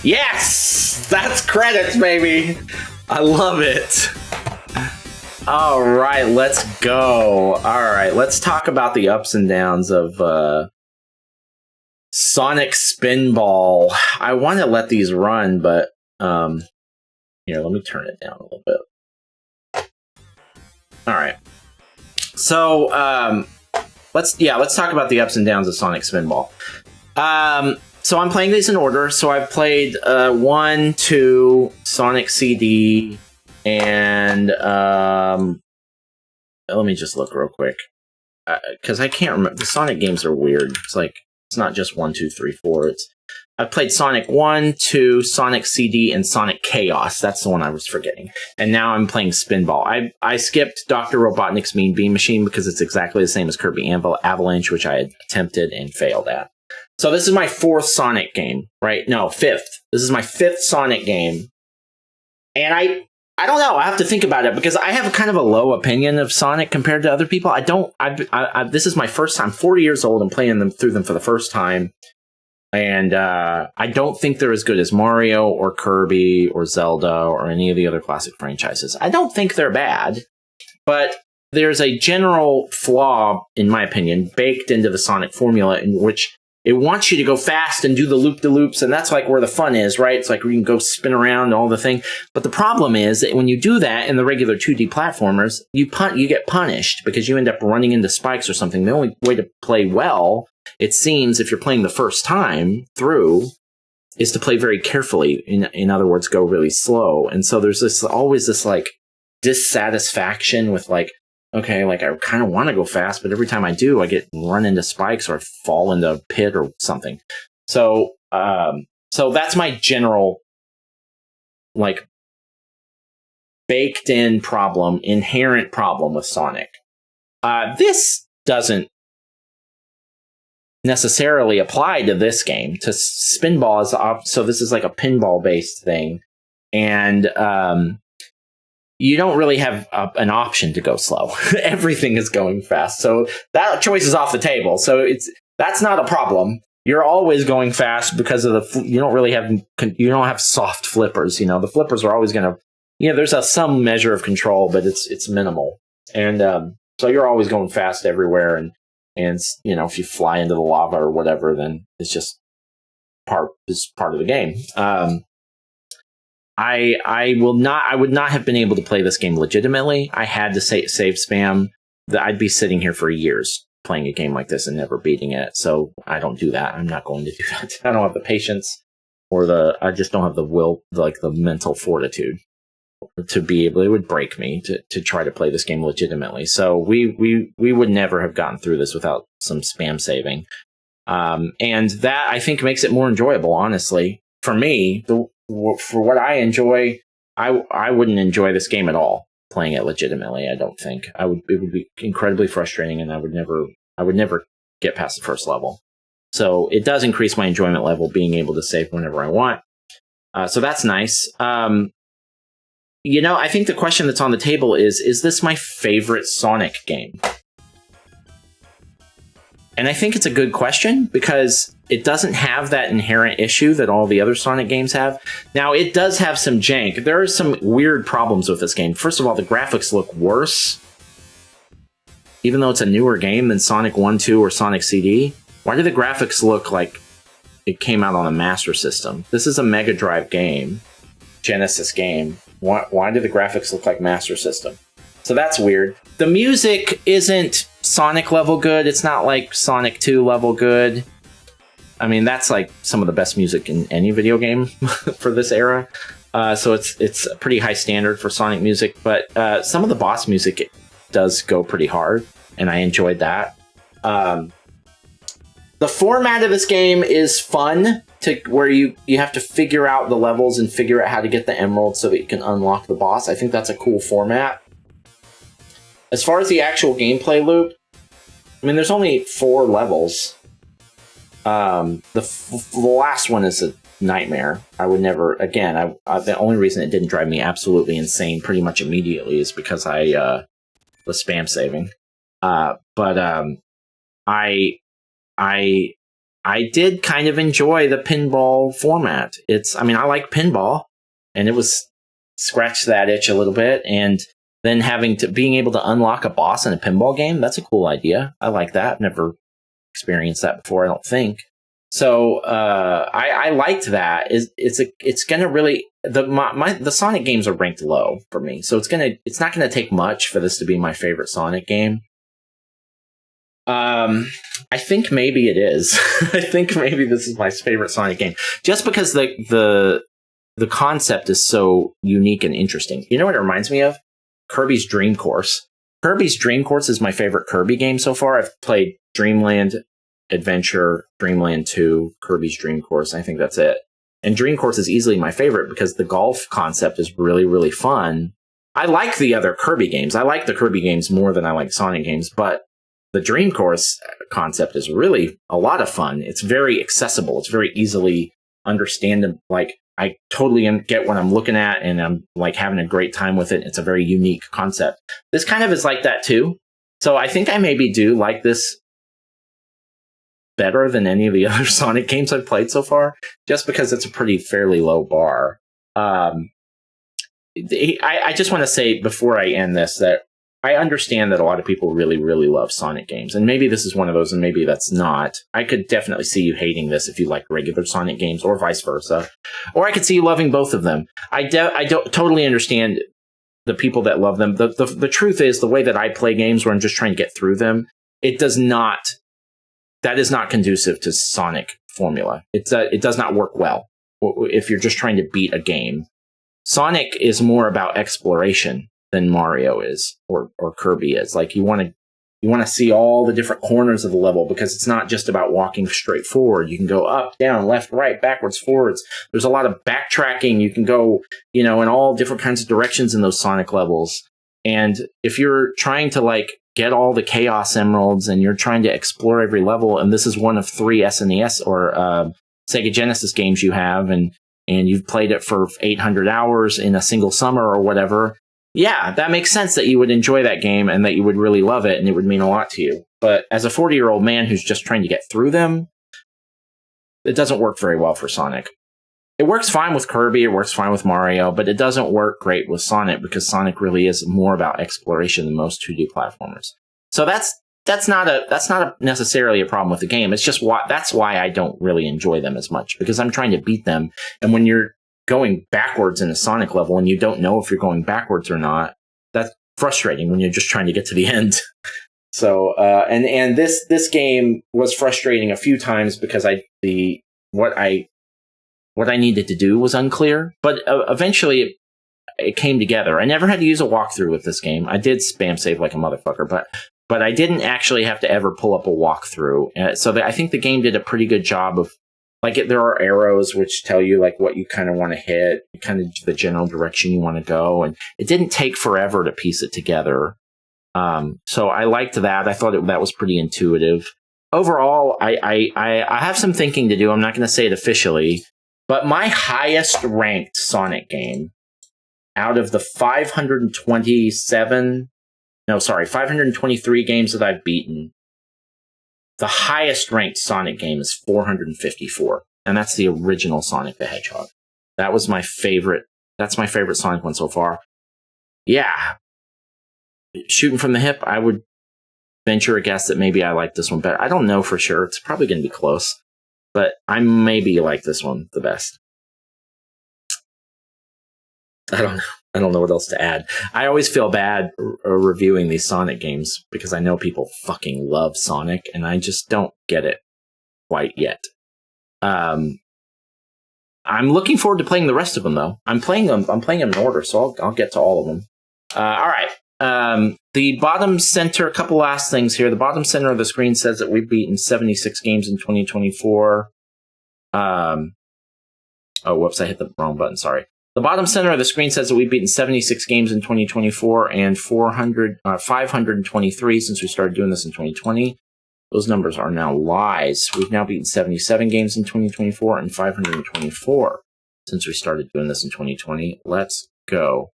Yes! That's credits, baby! I love it. All right, let's go. All right, let's talk about the ups and downs of Sonic Spinball. I want to let these run, but here, let me turn it down a little bit. All right. So, let's talk about the ups and downs of Sonic Spinball. So I'm playing these in order. So I've played 1, 2, Sonic CD, and let me just look real quick because I can't remember. The Sonic games are weird. It's like it's not just 1, 2, 3, 4. I've played Sonic 1, 2, Sonic CD, and Sonic Chaos. That's the one I was forgetting. And now I'm playing Spinball. I skipped Dr. Robotnik's Mean Bean Machine because it's exactly the same as Kirby Avalanche, which I had attempted and failed at. So this is my 4th Sonic game, right? No, 5th. This is my 5th Sonic game. And I don't know. I have to think about it because I have kind of a low opinion of Sonic compared to other people. This is my first time, 40 years old, and playing through them for the first time. And I don't think they're as good as Mario or Kirby or Zelda or any of the other classic franchises. I don't think they're bad, but there's a general flaw, in my opinion, baked into the Sonic formula in which it wants you to go fast and do the loop-de-loops, and that's like where the fun is, right? It's like where you can go spin around and all the thing. But the problem is that when you do that in the regular 2D platformers, you get punished because you end up running into spikes or something. The only way to play well, it seems, if you're playing the first time through, is to play very carefully. In other words, go really slow. And so there's always this like dissatisfaction with like, okay, like I kind of want to go fast, but every time I do, I get run into spikes or I fall into a pit or something. So that's my general like baked in problem, inherent problem with Sonic. This doesn't necessarily apply to this game. To Spinball so this is like a pinball based thing, and you don't really have an option to go slow. Everything is going fast, so that choice is off the table. So that's not a problem. You're always going fast because of you don't have soft flippers. You know, the flippers are always going to, there's some measure of control, but it's minimal, and so you're always going fast everywhere. And if you fly into the lava or whatever, then it's just part of the game. I would not have been able to play this game legitimately. I had to save spam. I'd be sitting here for years playing a game like this and never beating it. So I don't do that. I'm not going to do that. I don't have the patience I just don't have the will, like the mental fortitude to be able, it would break me to try to play this game legitimately. So we would never have gotten through this without some spam saving. And that I think makes it more enjoyable, honestly. For me, for what I enjoy, I wouldn't enjoy this game at all playing it legitimately. I don't think it would be incredibly frustrating, and I would never get past the first level. So it does increase my enjoyment level being able to save whenever I want. So that's nice. I think the question that's on the table is this my favorite Sonic game? And I think it's a good question because it doesn't have that inherent issue that all the other Sonic games have. Now, it does have some jank. There are some weird problems with this game. First of all, the graphics look worse. Even though it's a newer game than Sonic 1, 2, or Sonic CD, why do the graphics look like it came out on a Master System? This is a Mega Drive game, Genesis game. Why do the graphics look like Master System? So that's weird. The music isn't Sonic level good. It's not like Sonic 2 level good. I mean, that's like some of the best music in any video game for this era. So it's a pretty high standard for Sonic music. But some of the boss music does go pretty hard, and I enjoyed that. The format of this game is fun, where you have to figure out the levels and figure out how to get the emerald so that you can unlock the boss. I think that's a cool format. As far as the actual gameplay loop, I mean, there's only 4 levels. The last one is a nightmare. I would never, again, the only reason it didn't drive me absolutely insane pretty much immediately is because I was spam saving. I I did kind of enjoy the pinball format. I mean, I like pinball, and it was scratched that itch a little bit, and then being able to unlock a boss in a pinball game, that's a cool idea. I like that. Never experienced that before, I don't think. So I liked that. It's gonna really the Sonic games are ranked low for me, so it's not gonna take much for this to be my favorite Sonic game. I think maybe it is. I think maybe this is my favorite Sonic game, just because the concept is so unique and interesting. You know what it reminds me of? Kirby's Dream Course. Kirby's Dream Course is my favorite Kirby game so far. I've played Dreamland Adventure, Dreamland 2, Kirby's Dream Course. I think that's it. And Dream Course is easily my favorite because the golf concept is really, really fun. I like the other Kirby games. I like the Kirby games more than I like Sonic games, but the Dream Course concept is really a lot of fun. It's very accessible. It's very easily understandable. Like, I totally get what I'm looking at, and I'm like having a great time with it. It's a very unique concept. This kind of is like that too. So I think I maybe do like this better than any of the other Sonic games I've played so far, just because it's a fairly low bar. I just want to say before I end this that I understand that a lot of people really, really love Sonic games, and maybe this is one of those, and maybe that's not. I could definitely see you hating this if you like regular Sonic games, or vice versa. Or I could see you loving both of them. I don't totally understand the people that love them. The truth is, the way that I play games where I'm just trying to get through them, that is not conducive to Sonic formula. It does not work well if you're just trying to beat a game. Sonic is more about exploration than Mario is, or Kirby is. Like, you want to see all the different corners of the level, because it's not just about walking straight forward. You can go up, down, left, right, backwards, forwards. There's a lot of backtracking. You can go, in all different kinds of directions in those Sonic levels. And if you're trying to get all the Chaos Emeralds and you're trying to explore every level, and this is one of 3 SNES or Sega Genesis games you have, and you've played it for 800 hours in a single summer or whatever, yeah, that makes sense that you would enjoy that game and that you would really love it and it would mean a lot to you. But as a 40-year-old man who's just trying to get through them, it doesn't work very well for Sonic. It works fine with Kirby, it works fine with Mario, but it doesn't work great with Sonic, because Sonic really is more about exploration than most 2D platformers. So that's not necessarily a problem with the game. It's just that's why I don't really enjoy them as much, because I'm trying to beat them, and when you're going backwards in a Sonic level and you don't know if you're going backwards or not, that's frustrating when you're just trying to get to the end. So and this game was frustrating a few times because what I needed to do was unclear, but eventually it came together. I never had to use a walkthrough with this game. I did spam save like a motherfucker, but I didn't actually have to ever pull up a walkthrough. So I think the game did a pretty good job of, there are arrows which tell you what you kind of want to hit, kind of the general direction you want to go, and it didn't take forever to piece it together. So I liked that. I thought that was pretty intuitive. Overall, I have some thinking to do. I'm not going to say it officially, but my highest ranked Sonic game out of the 523 games that I've beaten, the highest ranked Sonic game is 454. And that's the original Sonic the Hedgehog. That was my favorite. That's my favorite Sonic one so far. Yeah. Shooting from the hip, I would venture a guess that maybe I like this one better. I don't know for sure. It's probably going to be close. But I maybe like this one the best. I don't know. I don't know what else to add. I always feel bad reviewing these Sonic games because I know people fucking love Sonic, and I just don't get it quite yet. I'm looking forward to playing the rest of them, though. I'm playing them in order, so I'll get to all of them. All right. The bottom center, a couple last things here. The bottom center of the screen says that we've beaten 76 games in 2024. Oh, whoops, I hit the wrong button, sorry. The bottom center of the screen says that we've beaten 76 games in 2024 and 523 since we started doing this in 2020. Those numbers are now lies. We've now beaten 77 games in 2024 and 524 since we started doing this in 2020. Let's go.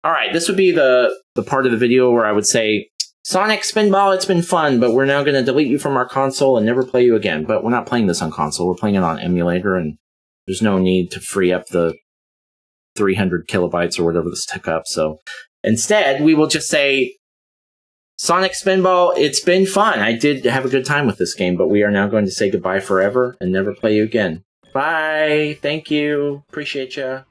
All right, this would be the part of the video where I would say Sonic Spinball, it's been fun, but we're now going to delete you from our console and never play you again. But we're not playing this on console. We're playing it on emulator, and there's no need to free up the 300 kilobytes or whatever this took up. So instead, we will just say, Sonic Spinball, it's been fun. I did have a good time with this game, but we are now going to say goodbye forever and never play you again. Bye. Thank you. Appreciate ya.